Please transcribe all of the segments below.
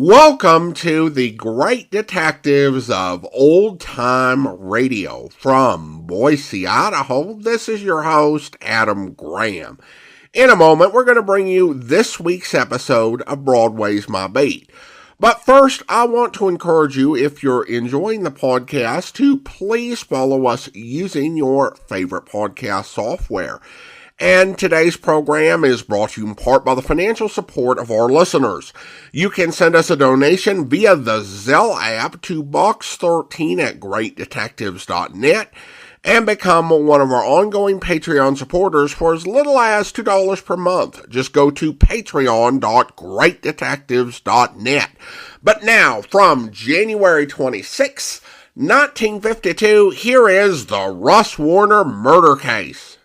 Welcome to the Great Detectives of Old Time Radio from Boise, Idaho. This is your host, Adam Graham. In a moment, we're going to bring you this week's episode of Broadway's My Beat. But first, I want to encourage you, if you're enjoying the podcast, to please follow us using your favorite podcast software. And today's program is brought to you in part by the financial support of our listeners. You can send us a donation via the Zelle app to box13 at greatdetectives.net and become one of our ongoing Patreon supporters for as little as $2 per month. Just go to patreon.greatdetectives.net. But now, from January 26, 1952, here is the Russ Warner murder case.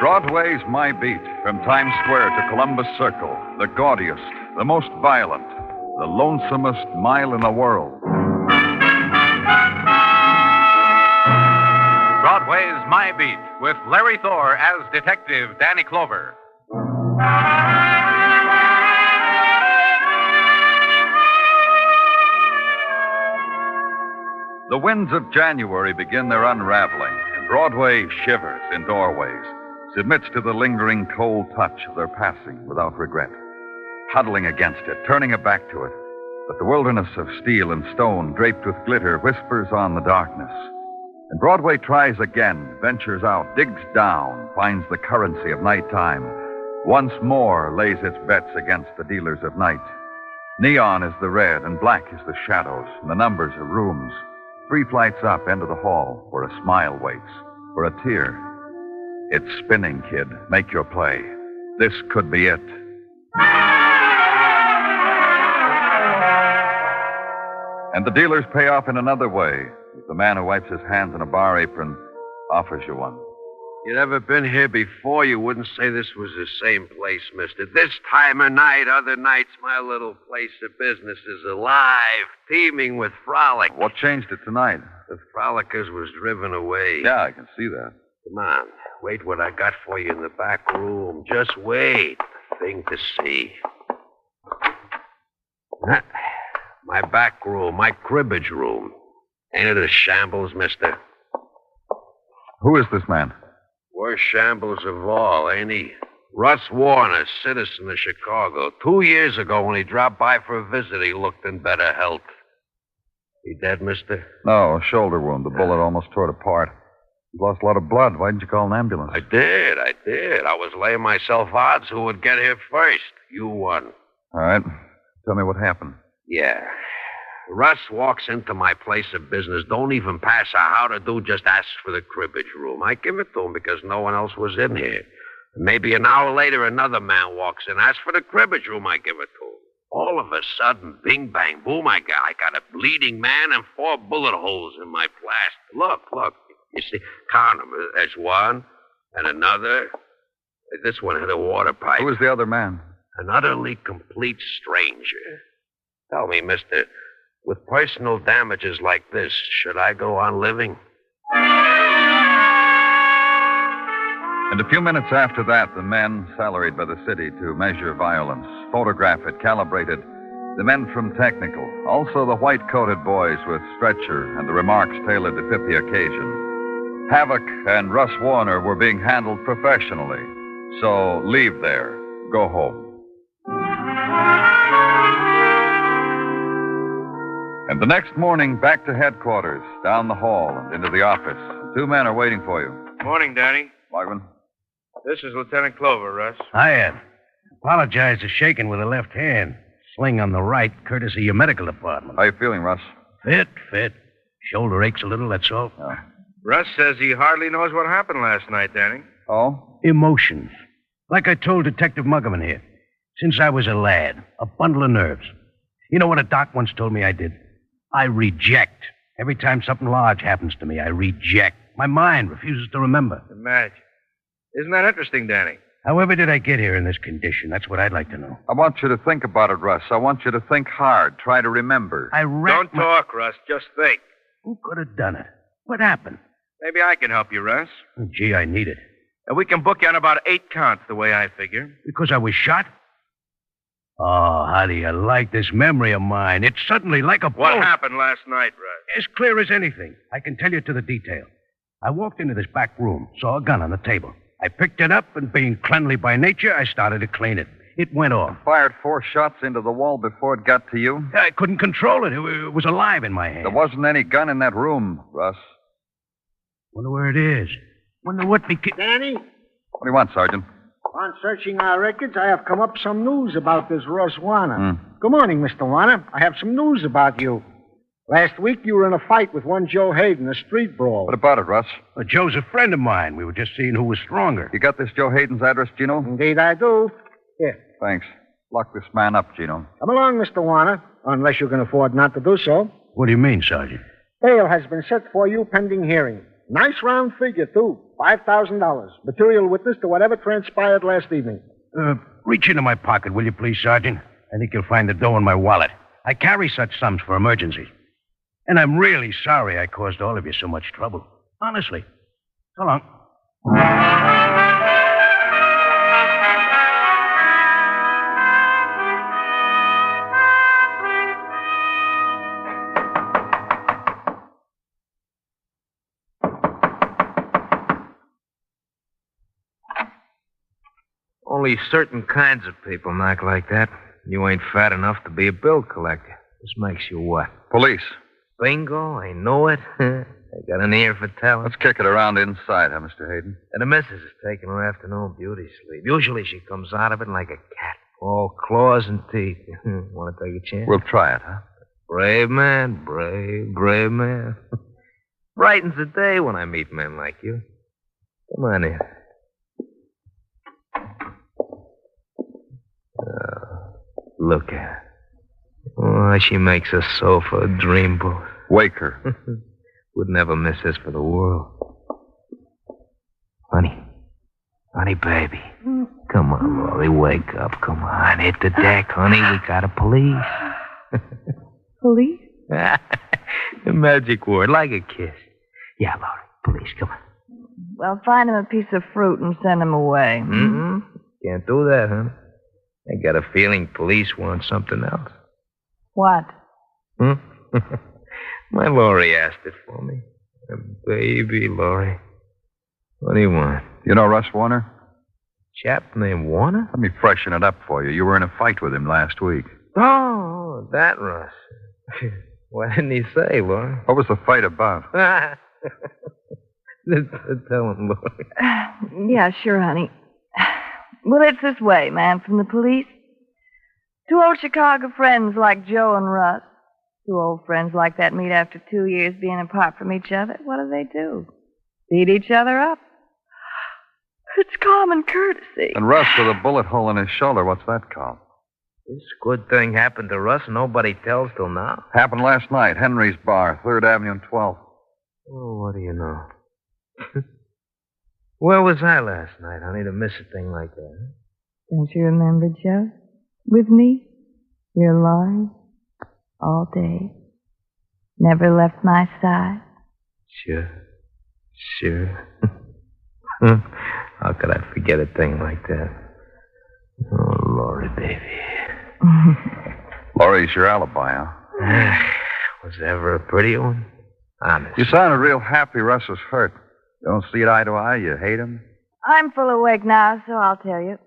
Broadway's My Beat, from Times Square to Columbus Circle, the gaudiest, the most violent, the lonesomest mile in the world. Broadway's My Beat, with Larry Thor as Detective Danny Clover. The winds of January begin their unraveling, and Broadway shivers in doorways, submits to the lingering cold touch of their passing without regret, huddling against it, turning a back to it. But the wilderness of steel and stone draped with glitter whispers on the darkness. And Broadway tries again, ventures out, digs down, finds the currency of nighttime, once more lays its bets against the dealers of night. Neon is the red, and black is the shadows, and the numbers of rooms. 3 flights up, end of the hall, where a smile waits, for a tear. It's spinning, kid. Make your play. This could be it. And the dealers pay off in another way. The man who wipes his hands in a bar apron offers you one. You'd ever been here before, you wouldn't say this was the same place, mister. This time of night, other nights, my little place of business is alive, teeming with frolic. What changed it tonight? The frolickers was driven away. Yeah, I can see that. Come on, wait what I got for you in the back room. Just wait. Thing to see. My back room, my cribbage room. Ain't it a shambles, mister? Who is this man? Worst shambles of all, ain't he? Russ Warner, citizen of Chicago. 2 years ago, when he dropped by for a visit, he looked in better health. He dead, mister? No, a shoulder wound. The bullet almost tore it apart. He's lost a lot of blood. Why didn't you call an ambulance? I did. I was laying myself odds who would get here first. You won. All right. Tell me what happened. Yeah. Russ walks into my place of business, don't even pass a how to do, just asks for the cribbage room. I give it to him because no one else was in here. Maybe an hour later, another man walks in, asks for the cribbage room. I give it to him. All of a sudden, bing, bang, boom, I got a bleeding man and 4 bullet holes in my plaster. Look. You see, count them. There's one and another. This one hit a water pipe. Who was the other man? An utterly complete stranger. Tell me, mister, with personal damages like this, should I go on living? And a few minutes after that, the men salaried by the city to measure violence, photograph it, calibrate it, the men from technical, also the white-coated boys with stretcher and the remarks tailored to fit the occasion. Havoc and Russ Warner were being handled professionally. So leave there. Go home. And the next morning, back to headquarters, down the hall and into the office. 2 men are waiting for you. Morning, Danny. Muggavan. This is Lieutenant Clover, Russ. Hiya. Apologize for shaking with the left hand. Sling on the right, courtesy of your medical department. How you feeling, Russ? Fit. Shoulder aches a little, that's all. Oh. Russ says he hardly knows what happened last night, Danny. Oh? Emotions. Like I told Detective Muggavan here. Since I was a lad, a bundle of nerves. You know what a doc once told me I did? I reject. Every time something large happens to me, I reject. My mind refuses to remember. Imagine. Isn't that interesting, Danny? However did I get here in this condition? That's what I'd like to know. I want you to think about it, Russ. I want you to think hard. Try to remember. Don't talk, Russ. Just think. Who could have done it? What happened? Maybe I can help you, Russ. Oh, gee, I need it. We can book you on about 8 counts, the way I figure. Because I was shot? Oh, how do you like this memory of mine? It's suddenly like a What bolt. happened last night, Russ? As clear as anything. I can tell you to the detail. I walked into this back room, saw a gun on the table. I picked it up, and being cleanly by nature, I started to clean it. It went off. Fired 4 shots into the wall before it got to you? I couldn't control it. It was alive in my hand. There wasn't any gun in that room, Russ. Wonder where it is. Wonder what became... Danny, What do you want, Sergeant? on searching our records, I have come up some news about this Russ Warner. Good morning, Mr. Warner. I have some news about you. Last week, you were in a fight with one Joe Hayden, a street brawl. What about it, Russ? Joe's a friend of mine. We were just seeing who was stronger. You got this Joe Hayden's address, Gino? Indeed, I do. Here, Thanks. Lock this man up, Gino. come along, Mr. Warner, unless you can afford not to do so. What do you mean, Sergeant? Bail has been set for you pending hearing. Nice round figure, too. $5,000. Material witness to whatever transpired last evening. Reach into my pocket, will you please, Sergeant? I think you'll find the dough in my wallet. I carry such sums for emergencies. And I'm really sorry I caused all of you so much trouble. Honestly. So long. Only certain kinds of people knock like that. You ain't fat enough to be a bill collector. This makes you what? Police. Bingo, I know it. I got an ear for talent. Let's kick it around inside, huh, Mr. Hayden? And the missus is taking her afternoon beauty sleep. Usually she comes out of it like a cat. All claws and teeth. Want to take a chance? We'll try it, huh? Brave man, brave man. Brightens the day when I meet men like you. Come on in. Look at her. Oh, she makes a sofa a dream booth. Wake her. Would never miss this for the world. Honey, baby. Come on, Laurie, wake up. Come on, hit the deck, honey. We got a police. Police? The magic word, like a kiss. Yeah, Laurie, police, come on. Well, find him a piece of fruit and send him away. Mm-hmm. Can't do that, honey. I got a feeling police want something else. What? My Laurie asked it for me. Baby Laurie. What do you want? You know Russ Warner? Chap named Warner? Let me freshen it up for you. You were in a fight with him last week. Oh, that Russ. What didn't he say, Laurie? What was the fight about? Tell him, Laurie. Yeah, sure, honey. Well, it's this way, man, from the police. 2 old Chicago friends like Joe and Russ. 2 old friends like that meet after 2 years being apart from each other. What do? Beat each other up. It's common courtesy. And Russ with a bullet hole in his shoulder, what's that called? This good thing happened to Russ. Nobody tells till now. Happened last night, Henry's Bar, 3rd Avenue and 12th. Oh, what do you know? Where was I last night, honey, to miss a thing like that? Don't you remember, Joe? With me? Your Laurie? All day. Never left my side. Sure. How could I forget a thing like that? Oh, Laurie, baby. Laurie's your alibi, huh? Was there ever a pretty one? Honest. You sounded real happy Russ was hurt. You don't see it eye to eye? You hate him? I'm full awake now, so I'll tell you.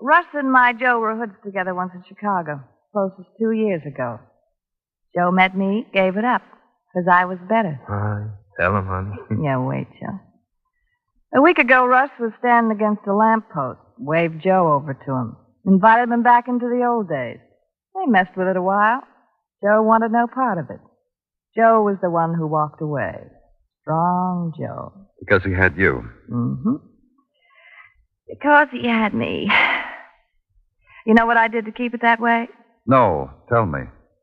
Russ and my Joe were hoods together once in Chicago, close as 2 years ago. Joe met me, gave it up, because I was better. Tell him, honey. Yeah, wait, Joe. A week ago, Russ was standing against a lamppost, waved Joe over to him, invited him back into the old days. They messed with it a while. Joe wanted no part of it. Joe was the one who walked away. Strong Joe. Because he had you. Mm-hmm. Because he had me. You know what I did to keep it that way? No, tell me.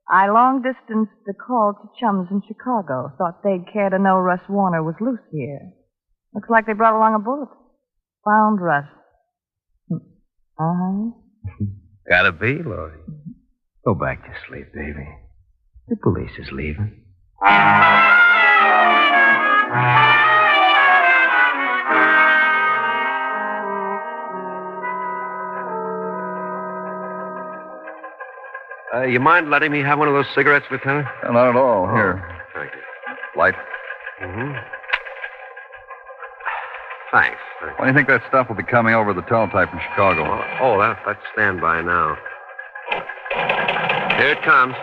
I long-distanced the call to chums in Chicago. Thought they'd care to know Russ Warner was loose here. Looks like they brought along a bullet. Found Russ. Uh-huh. Gotta be, Laurie. Go back to sleep, baby. The police is leaving. You mind letting me have one of those cigarettes, Lieutenant? Not at all. Here. Thank you. Light. Mm-hmm. Thanks. When do you think that stuff will be coming over the teletype from Chicago? That's standby now. Here it comes.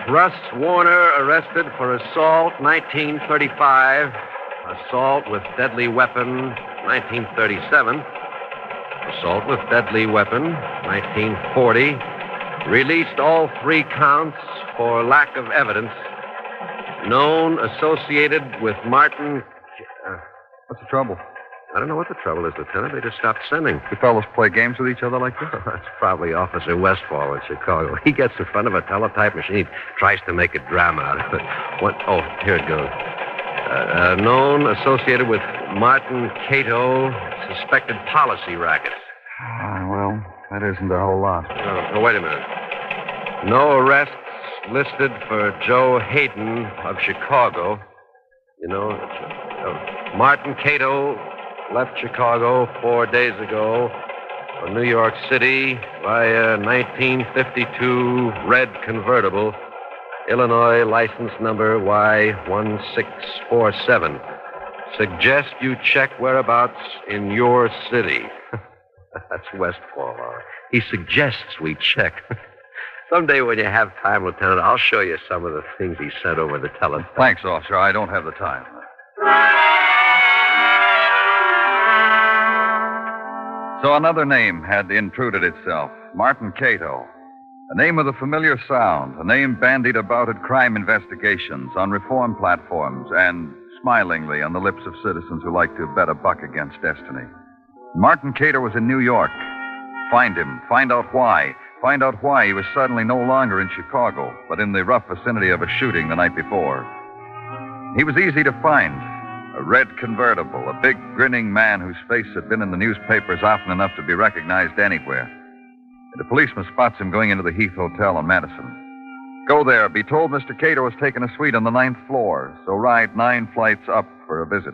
Russ Warner arrested for assault, 1935. Assault with deadly weapon, 1937. Assault with deadly weapon, 1940. Released all 3 counts for lack of evidence. Known associated with Martin... What's the trouble? I don't know what the trouble is, Lieutenant. They just stopped sending. You fellows play games with each other like this? That's probably Officer Westfall in Chicago. He gets in front of a teletype machine, tries to make a drama out of it. Here it goes. Known associated with Martin Cato, suspected policy rackets. Well, that isn't a whole lot. No, wait a minute. No arrests listed for Joe Hayden of Chicago. You know, Martin Cato left Chicago 4 days ago for New York City via 1952 red convertible, Illinois license number Y1647. Suggest you check whereabouts in your city. That's Westfall. He suggests we check. Someday when you have time, Lieutenant, I'll show you some of the things he sent over the telephone. Thanks, officer. I don't have the time. So another name had intruded itself. Martin Cato. A name with a familiar sound. A name bandied about at crime investigations, on reform platforms, and smilingly on the lips of citizens who like to bet a buck against destiny. Martin Cato was in New York. Find him. Find out why. Find out why he was suddenly no longer in Chicago, but in the rough vicinity of a shooting the night before. He was easy to find. A red convertible, a big grinning man whose face had been in the newspapers often enough to be recognized anywhere. And a policeman spots him going into the Heath Hotel on Madison. Go there. Be told Mr. Cato has taken a suite on the 9th floor, so ride 9 flights up for a visit.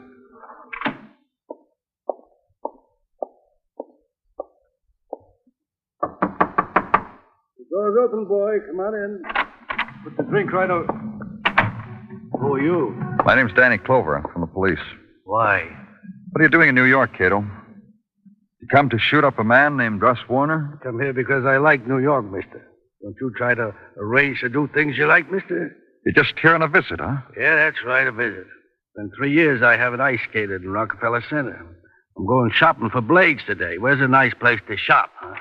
Door's open, boy. Come on in. Put the drink right over. Who are you? My name's Danny Clover. I'm from the police. Why? What are you doing in New York, Cato? You come to shoot up a man named Russ Warner? I come here because I like New York, mister. Don't you try to arrange to do things you like, mister? You're just here on a visit, huh? Yeah, that's right, a visit. Been 3 years I haven't ice skated in Rockefeller Center. I'm going shopping for blades today. Where's a nice place to shop, huh?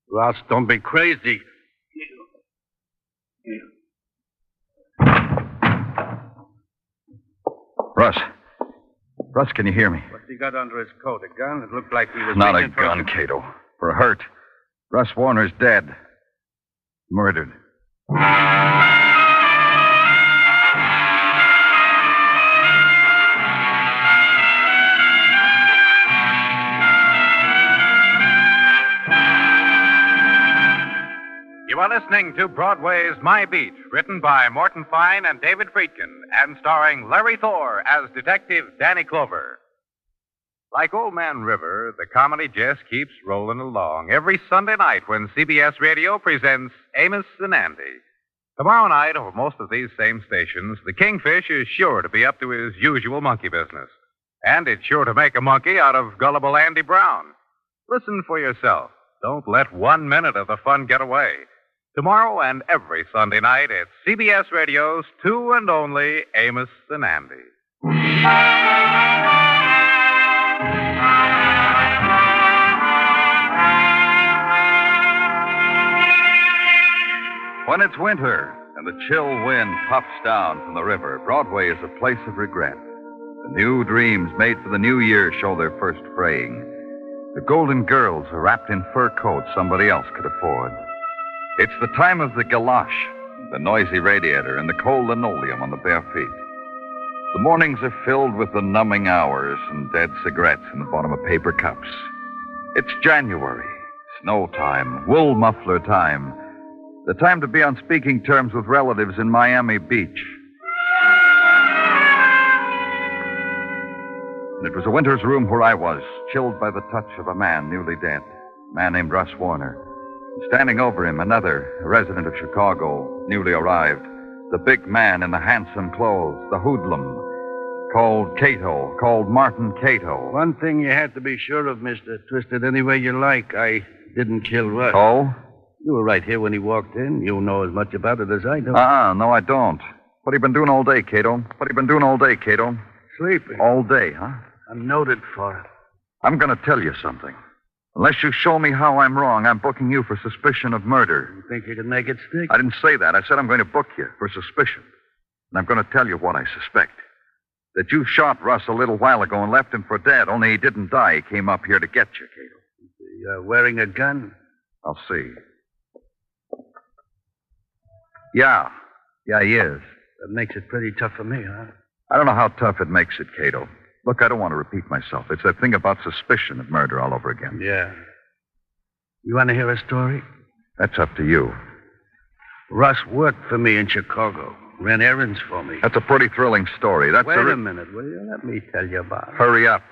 Russ, don't be crazy. Russ, can you hear me? What's he got under his coat? A gun? It looked like he was... Not a gun, Cato. For a hurt. Russ Warner's dead. Murdered. You are listening to Broadway's My Beat, written by Morton Fine and David Friedkin, and starring Larry Thor as Detective Danny Clover. Like Old Man River, the comedy just keeps rolling along every Sunday night when CBS Radio presents Amos and Andy. Tomorrow night, over most of these same stations, the Kingfish is sure to be up to his usual monkey business. And it's sure to make a monkey out of gullible Andy Brown. Listen for yourself. Don't let 1 minute of the fun get away. Tomorrow and every Sunday night, it's CBS Radio's two and only Amos and Andy. When it's winter and the chill wind puffs down from the river, Broadway is a place of regret. The new dreams made for the new year show their first fraying. The golden girls are wrapped in fur coats somebody else could afford. It's the time of the galoche, the noisy radiator, and the cold linoleum on the bare feet. The mornings are filled with the numbing hours and dead cigarettes in the bottom of paper cups. It's January, snow time, wool muffler time, The time to be on speaking terms with relatives in Miami Beach. And it was a winter's room where I was, chilled by the touch of a man newly dead, a man named Russ Warner. And standing over him, another, a resident of Chicago, newly arrived, the big man in the handsome clothes, the hoodlum, called Cato, called Martin Cato. One thing you had to be sure of, mister. Twist it any way you like. I didn't kill Russ. Oh? You were right here when he walked in. You know as much about it as I do. No, I don't. What have you been doing all day, Cato? What have you been doing all day, Cato? Sleeping. All day, huh? I'm noted for it. I'm going to tell you something. Unless you show me how I'm wrong, I'm booking you for suspicion of murder. You think you can make it stick? I didn't say that. I said I'm going to book you for suspicion. And I'm going to tell you what I suspect. That you shot Russ a little while ago and left him for dead, only he didn't die. He came up here to get you, Cato. You're wearing a gun? I'll see. Yeah, he is. That makes it pretty tough for me, huh? I don't know how tough it makes it, Cato. Look, I don't want to repeat myself. It's that thing about suspicion of murder all over again. Yeah. You want to hear a story? That's up to you. Russ worked for me in Chicago. Ran errands for me. That's a pretty thrilling story. Wait a minute, will you? Let me tell you about it. Hurry up.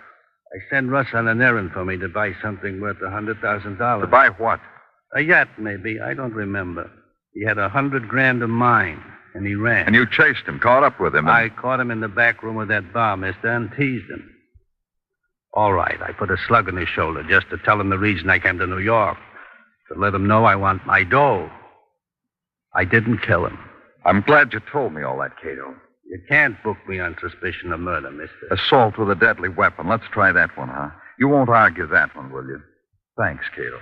I sent Russ on an errand for me to buy something worth $100,000. To buy what? A yacht, maybe. I don't remember. He had $100,000 of mine, and he ran. And you chased him, caught up with him. I caught him in the back room of that bar, mister, and teased him. All right, I put a slug in his shoulder just to tell him the reason I came to New York. To let him know I want my dough. I didn't kill him. I'm glad you told me all that, Cato. You can't book me on suspicion of murder, mister. Assault with a deadly weapon. Let's try that one, huh? You won't argue that one, will you? Thanks, Cato.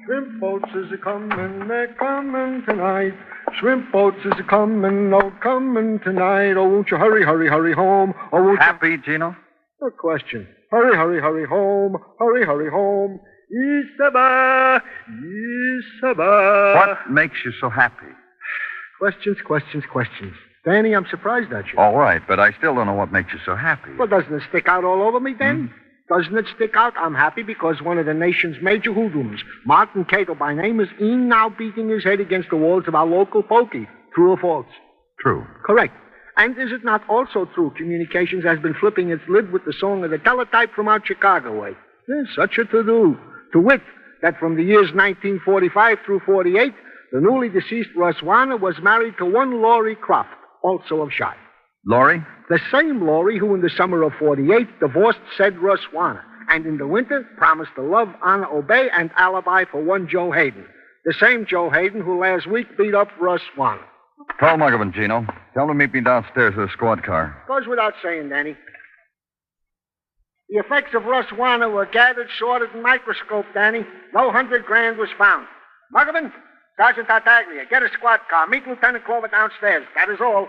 Shrimp boats is a-comin', they're comin' tonight. Shrimp boats is a-comin', oh, comin' tonight. Oh, won't you hurry, hurry, hurry home? Oh, won't Happy, Gino? No question. Hurry, hurry, hurry home. Hurry, hurry home. Isaba, Isaba. What makes you so happy? Questions, questions, questions. Danny, I'm surprised at you. All right, but I still don't know what makes you so happy. Well, doesn't it stick out all over me, then? Doesn't it stick out? I'm happy because one of the nation's major hoodlums, Martin Cato by name, is in now beating his head against the walls of our local pokey. True or false? True. Correct. And is it not also true Communications has been flipping its lid with the song of the teletype from out Chicago way? There's such a to-do. To wit, that from the years 1945 through 48, the newly deceased Russ Warner was married to one Laurie Croft, also of Shire. Laurie? The same Laurie who in the summer of 48 divorced said Russ Warner, and in the winter promised to love, honor, obey, and alibi for one Joe Hayden. The same Joe Hayden who last week beat up Russ Warner. Call Muggavan, Gino. Tell him to meet me downstairs with a squad car. Goes without saying, Danny. The effects of Russ Warner were gathered, sorted, and microscoped, Danny. No $100,000 was found. Muggavan, Sergeant Tartaglia, get a squad car. Meet Lieutenant Clover downstairs. That is all.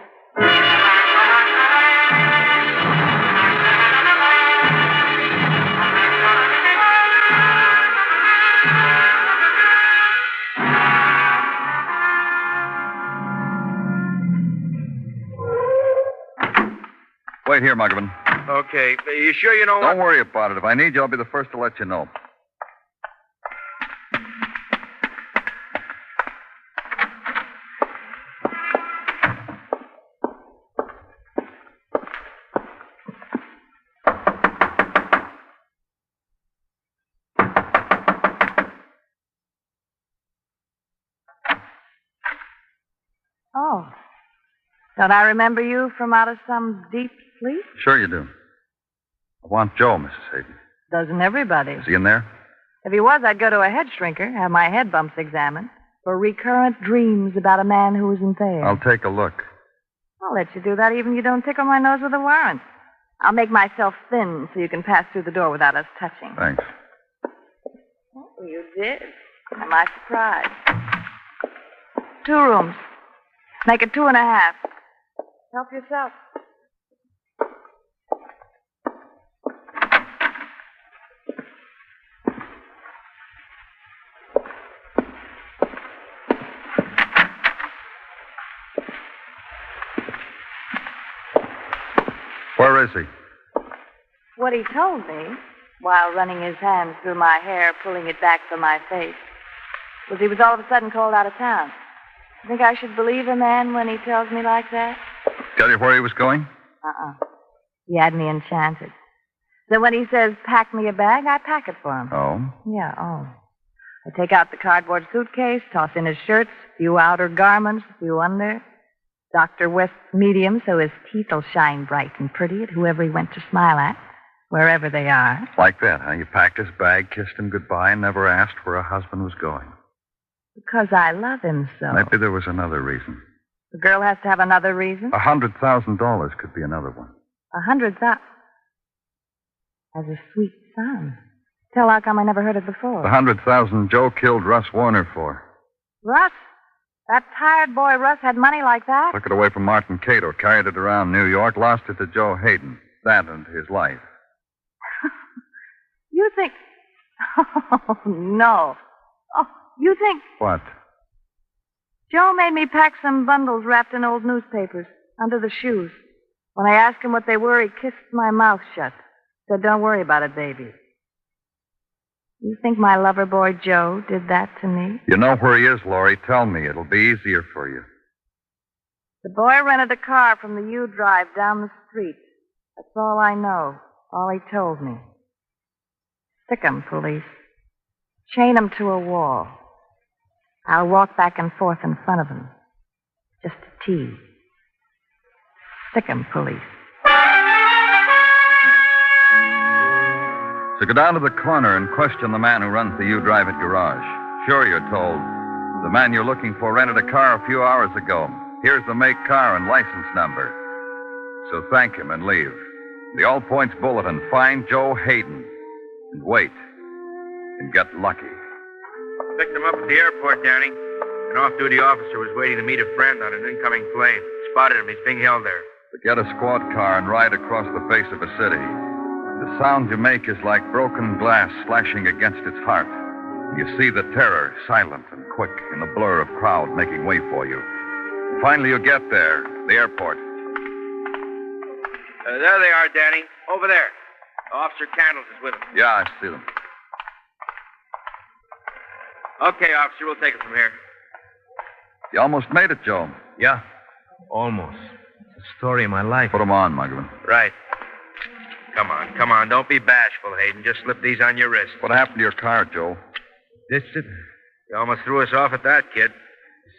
Wait here, Muggavan. Okay. You sure you know what? Don't worry about it. If I need you, I'll be the first to let you know. Oh. Don't I remember you from out of some deep sleep? Sure you do. I want Joe, Mrs. Hayden. Doesn't everybody? Is he in there? If he was, I'd go to a head shrinker, have my head bumps examined for recurrent dreams about a man who isn't there. I'll take a look. I'll let you do that even if you don't tickle my nose with a warrant. I'll make myself thin so you can pass through the door without us touching. Thanks. Oh, you did. Am I surprised? 2 rooms. Make it 2.5. Help yourself. is he? What he told me, while running his hands through my hair, pulling it back from my face, was he was all of a sudden called out of town. You think I should believe a man when he tells me like that? Tell you where he was going? He had me enchanted. So when he says, pack me a bag, I pack it for him. Oh? Yeah, I take out the cardboard suitcase, toss in his shirts, a few outer garments, a few under. Dr. West's medium, so his teeth will shine bright and pretty at whoever he went to smile at, wherever they are. Like that, huh? You packed his bag, kissed him goodbye, and never asked where her husband was going. Because I love him so. Maybe there was another reason. The girl has to have another reason? $100,000 could be another one. 100,000. Has a sweet sound. Tell how come I never heard it before. The 100,000 Joe killed Russ Warner for. Russ? That tired boy Russ had money like that? Took it away from Martin Cato, carried it around New York, lost it to Joe Hayden. That and his life. You think... Oh, no. Oh, you think... What? Joe made me pack some bundles wrapped in old newspapers under the shoes. When I asked him what they were, he kissed my mouth shut. Said, don't worry about it, baby. You think my lover boy Joe did that to me? You know where he is, Laurie. Tell me. It'll be easier for you. The boy rented a car from the U Drive down the street. That's all I know. All he told me. Stick 'em, police. Chain 'em to a wall. I'll walk back and forth in front of him. Just to tease. Stick 'em, police. So go down to the corner and question the man who runs the U Drive It garage. Sure, you're told. The man you're looking for rented a car a few hours ago. Here's the make, car, and license number. So thank him and leave. The All Points Bulletin, find Joe Hayden. And wait. And get lucky. Picked him up at the airport, Danny. An off-duty officer was waiting to meet a friend on an incoming plane. Spotted him. He's being held there. But get a squad car and ride across the face of a city. The sound you make is like broken glass slashing against its heart. You see the terror, silent and quick, in the blur of crowd making way for you. Finally, you get there, the airport. There they are, Danny. Over there. Officer Candles is with them. Yeah, I see them. Okay, officer, we'll take it from here. You almost made it, Joe. Yeah, almost. It's the story of my life. Put them on, Muggavan. Right. Come on. Don't be bashful, Hayden. Just slip these on your wrist. What happened to your car, Joe? Ditched it. You almost threw us off at that, kid.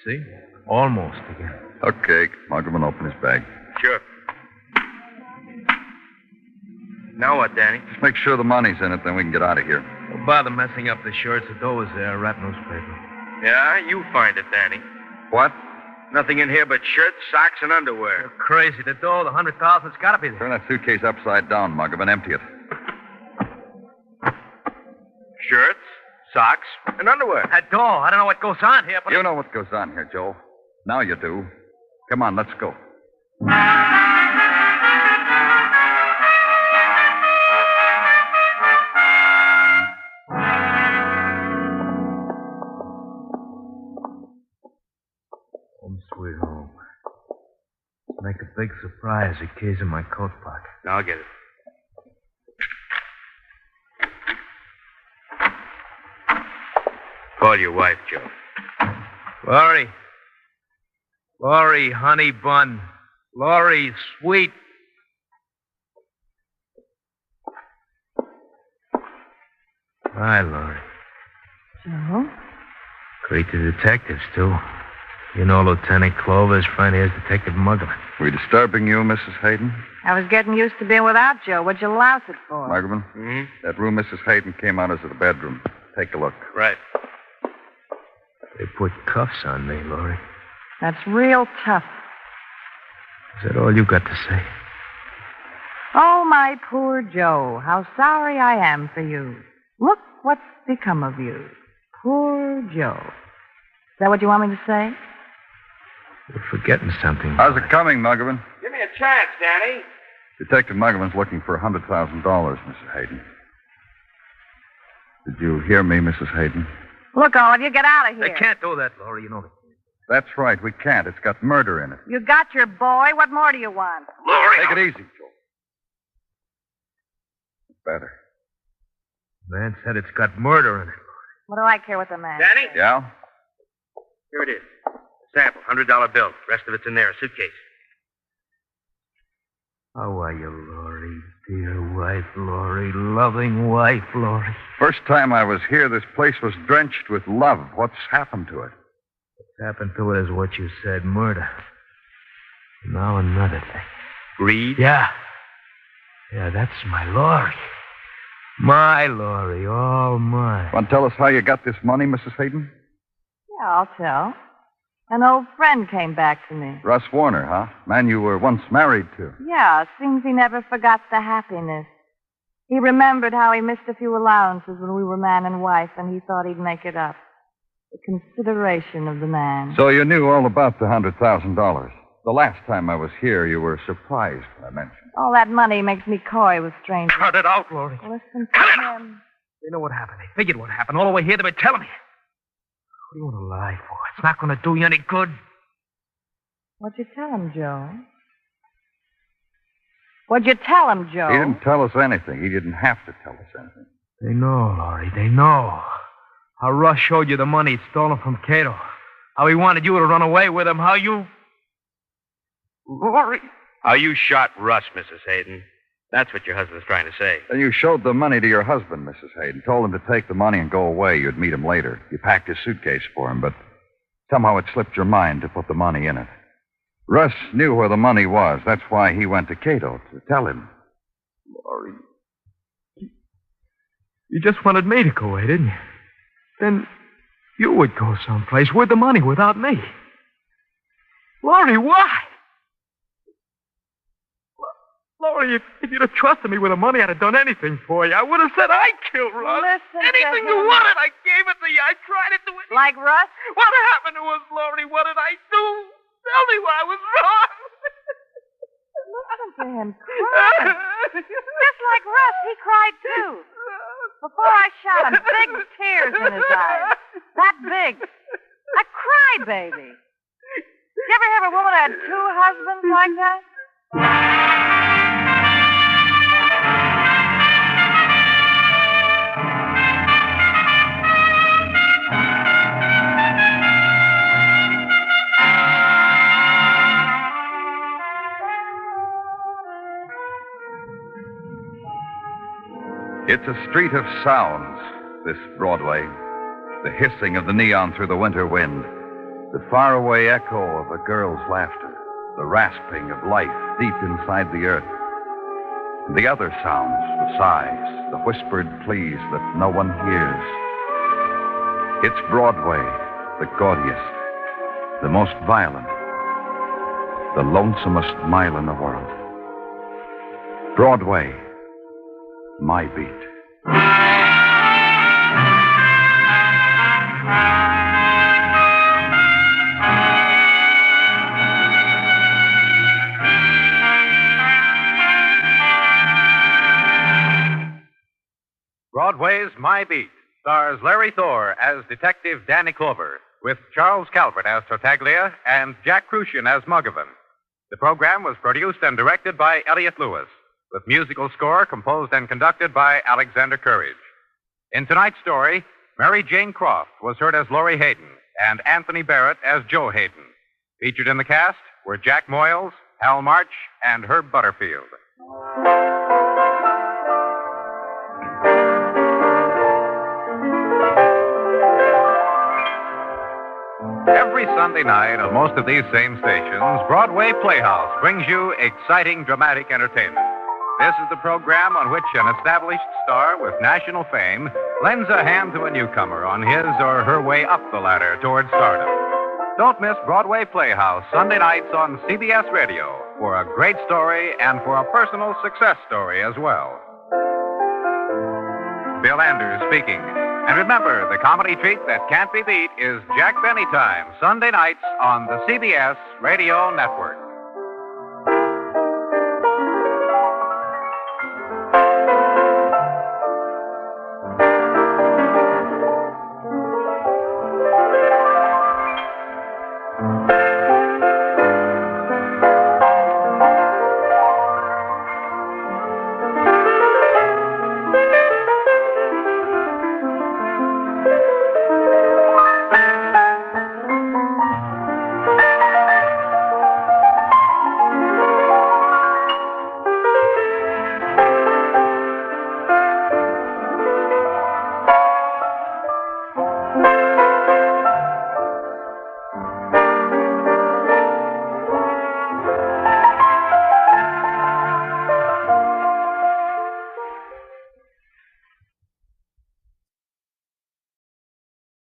See? Almost again. Okay, Muggavan, open his bag. Sure. Now what, Danny? Just make sure the money's in it, then we can get out of here. Don't bother messing up the shirts. The dough is there. Wrap newspaper. Yeah, you find it, Danny. What? Nothing in here but shirts, socks, and underwear. You're crazy. The dough, the 100,000, it's got to be there. Turn that suitcase upside down, Muggavan. Empty it. Shirts, socks, and underwear. That dough, I don't know what goes on here, but... You know what goes on here, Joe. Now you do. Come on, let's go. Sweet home. Make a big surprise. The key's in my coat pocket. I'll get it. Call your wife, Joe. Laurie, honey bun. Laurie, sweet. Hi, Laurie. Joe? Greet the detectives, too. You know Lieutenant Clover, his friend here's Detective Muggavan. We disturbing you, Mrs. Hayden? I was getting used to being without Joe. What'd you louse it for? Muggavan? Mm-hmm. That room Mrs. Hayden came out is the bedroom. Take a look. Right. They put cuffs on me, Laurie. That's real tough. Is that all you got to say? Oh, my poor Joe. How sorry I am for you. Look what's become of you. Poor Joe. Is that what you want me to say? You're forgetting something. How's it coming, Muggavan? Give me a chance, Danny. Detective Muggavan's looking for $100,000, Mrs. Hayden. Did you hear me, Mrs. Hayden? Look, all of you, get out of here. They can't do that, Laurie. You know that. That's right. We can't. It's got murder in it. You got your boy. What more do you want? Laurie! Take it easy, Joe. better. Man said it's got murder in it. What do I care what the man Danny? says? Yeah? Here it is. Sample, $100 bill. Rest of it's in there, a suitcase. How are you, Laurie? Dear wife, Laurie. Loving wife, Laurie. First time I was here, this place was drenched with love. What's happened to it? What's happened to it is what you said, murder. Now another thing. Greed? Yeah. Yeah, that's my Laurie. My Laurie, all mine. Want to tell us how you got this money, Mrs. Hayden? Yeah, I'll tell. An old friend came back to me. Russ Warner, huh? Man you were once married to. Yeah, seems he never forgot the happiness. He remembered how he missed a few allowances when we were man and wife, and he thought he'd make it up. The consideration of the man. So you knew all about the $100,000. The last time I was here, you were surprised when I mentioned. All that money makes me coy with strangers. Cut it out, Laurie. Listen to him. They know what happened. They figured what happened. All the way here, they've been telling me. What do you want to lie for? It's not going to do you any good. What'd you tell him, Joe? What'd you tell him, Joe? He didn't tell us anything. He didn't have to tell us anything. They know, Laurie. They know. How Russ showed you the money he'd stolen from Cato. How he wanted you to run away with him. How you... Laurie. How you shot Russ, Mrs. Hayden. That's what your husband's trying to say. Then you showed the money to your husband, Mrs. Hayden. Told him to take the money and go away. You'd meet him later. You packed his suitcase for him, but somehow it slipped your mind to put the money in it. Russ knew where the money was. That's why he went to Cato to tell him. Laurie. You just wanted me to go away, didn't you? Then you would go someplace with the money without me. Laurie, why? Laurie, if you'd have trusted me with the money, I'd have done anything for you. I would have said I killed Russ. Listen to Anything you him. wanted, I gave it to you. I tried to do it. Like Russ? What happened to us, Laurie? What did I do? Tell me why I was wrong. Listen to him cry. Just like Russ, he cried too. Before I shot him, big tears in his eyes. That big. A crybaby. Did you ever have a woman that had two husbands like that? It's a street of sounds, this Broadway. The hissing of the neon through the winter wind. The faraway echo of a girl's laughter. The rasping of life deep inside the earth. And the other sounds, the sighs, the whispered pleas that no one hears. It's Broadway, the gaudiest, the most violent, the lonesomest mile in the world. Broadway, my beat. Broadway's My Beat stars Larry Thor as Detective Danny Clover, with Charles Calvert as Tartaglia and Jack Kruschen as Muggavan. The program was produced and directed by Elliott Lewis, with musical score composed and conducted by Alexander Courage. In tonight's story, Mary Jane Croft was heard as Laurie Hayden and Anthony Barrett as Joe Hayden. Featured in the cast were Jack Moyles, Hal March, and Herb Butterfield. Every Sunday night on most of these same stations, Broadway Playhouse brings you exciting dramatic entertainment. This is the program on which an established star with national fame lends a hand to a newcomer on his or her way up the ladder toward stardom. Don't miss Broadway Playhouse Sunday nights on CBS Radio for a great story and for a personal success story as well. Bill Anders speaking. And remember, the comedy treat that can't be beat is Jack Benny Time, Sunday nights on the CBS Radio Network.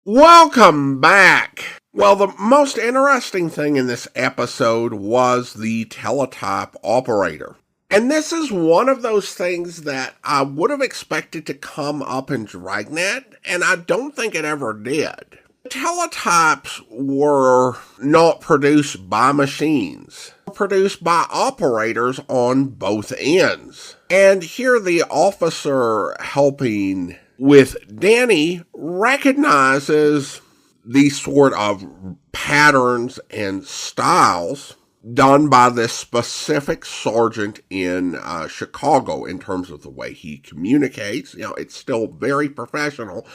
Welcome back. Well, the most interesting thing in this episode was the teletype operator. And this is one of those things that I would have expected to come up in Dragnet, and I don't think it ever did. Teletypes were not produced by machines, produced by operators on both ends. And here the officer helping with Danny recognizes these sort of patterns and styles done by this specific sergeant in Chicago in terms of the way he communicates. You know, it's still very professional,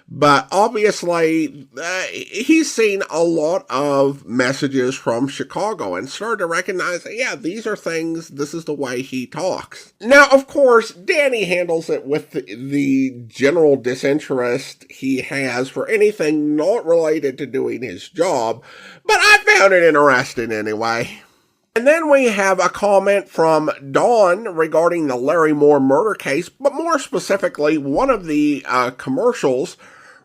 but obviously he's seen a lot of messages from Chicago and started to recognize, yeah, these are things, this is the way he talks. Now, of course, Danny handles it with the general disinterest he has for anything not related to doing his job, but I found it interesting anyway. And then we have a comment from Dawn regarding the Larry Moore murder case, but more specifically, one of the commercials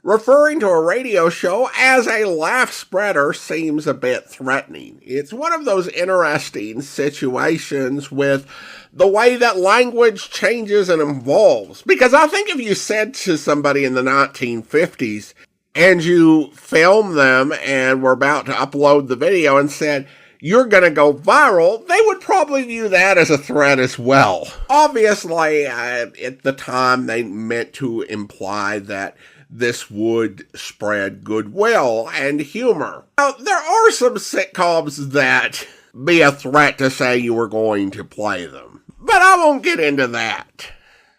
referring to a radio show as a laugh spreader seems a bit threatening. It's one of those interesting situations with the way that language changes and evolves. Because I think if you said to somebody in the 1950s and you filmed them and were about to upload the video and said, "You're going to go viral," they would probably view that as a threat as well. Obviously, at the time, they meant to imply that this would spread goodwill and humor. Now, there are some sitcoms that be a threat to say you were going to play them, but I won't get into that,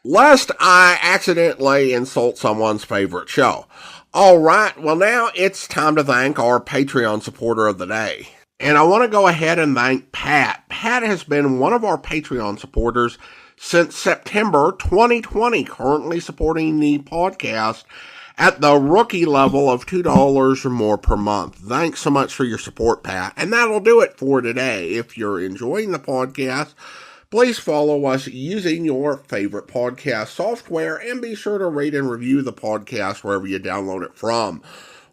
lest I accidentally insult someone's favorite show. All right, well now it's time to thank our Patreon supporter of the day. And I want to go ahead and thank Pat. Pat has been one of our Patreon supporters since September 2020, currently supporting the podcast at the rookie level of $2 or more per month. Thanks so much for your support, Pat. And that'll do it for today. If you're enjoying the podcast, please follow us using your favorite podcast software and be sure to rate and review the podcast wherever you download it from.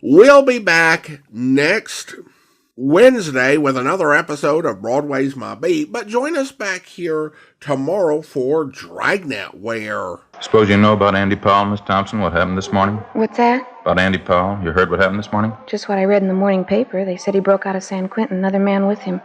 We'll be back next Wednesday with another episode of Broadway's My Beat, but join us back here tomorrow for Dragnet, where... Suppose you know about Andy Powell, Miss Thompson, what happened this morning? What's that? About Andy Powell. You heard what happened this morning? Just what I read in the morning paper. They said he broke out of San Quentin, another man with him.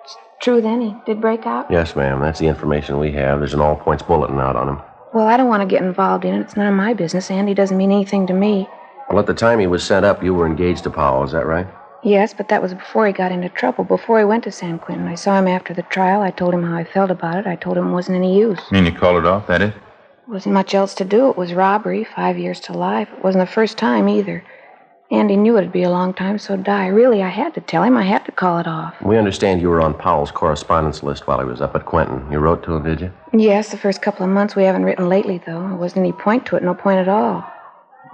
It's true then, he did break out? Yes, ma'am. That's the information we have. There's an all-points bulletin out on him. Well, I don't want to get involved in it. It's none of my business. Andy doesn't mean anything to me. Well, at the time he was sent up, you were engaged to Powell, is that right? Yes, but that was before he got into trouble, before he went to San Quentin. I saw him after the trial. I told him how I felt about it. I told him it wasn't any use. You mean you called it off, that it? Wasn't much else to do. It was robbery, 5 years to life. It wasn't the first time either. Andy knew it'd be a long time, so'd I. Really, I had to tell him. I had to call it off. We understand you were on Powell's correspondence list while he was up at Quentin. You wrote to him, did you? Yes, the first couple of months. We haven't written lately, though. There wasn't any point to it, no point at all.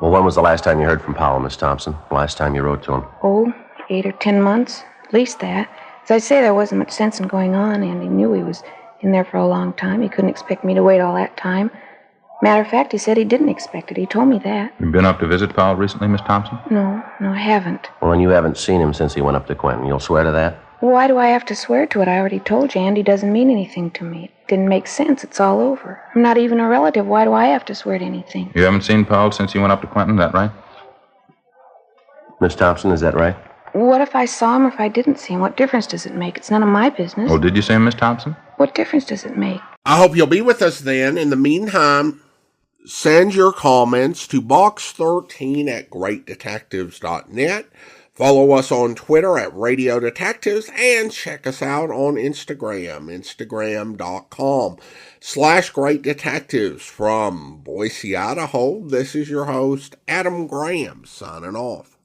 Well, when was the last time you heard from Powell, Miss Thompson? The last time you wrote to him? Oh, 8 or 10 months. At least that. As I say, there wasn't much sense in going on. Andy knew he was in there for a long time. He couldn't expect me to wait all that time. Matter of fact, he said he didn't expect it. He told me that. You been up to visit Powell recently, Miss Thompson? No, I haven't. Well, and you haven't seen him since he went up to Quentin. You'll swear to that? Well, why do I have to swear to it? I already told you Andy doesn't mean anything to me. It didn't make sense. It's all over. I'm not even a relative. Why do I have to swear to anything? You haven't seen Powell since he went up to Quentin, that right? Miss Thompson, is that right? What if I saw him or if I didn't see him? What difference does it make? It's none of my business. Oh, did you say Miss Thompson? What difference does it make? I hope you'll be with us then. In the meantime, send your comments to box13@greatdetectives.net. Follow us on Twitter at Radio Detectives and check us out on Instagram, instagram.com/Great Detectives. From Boise, Idaho, this is your host, Adam Graham, signing off.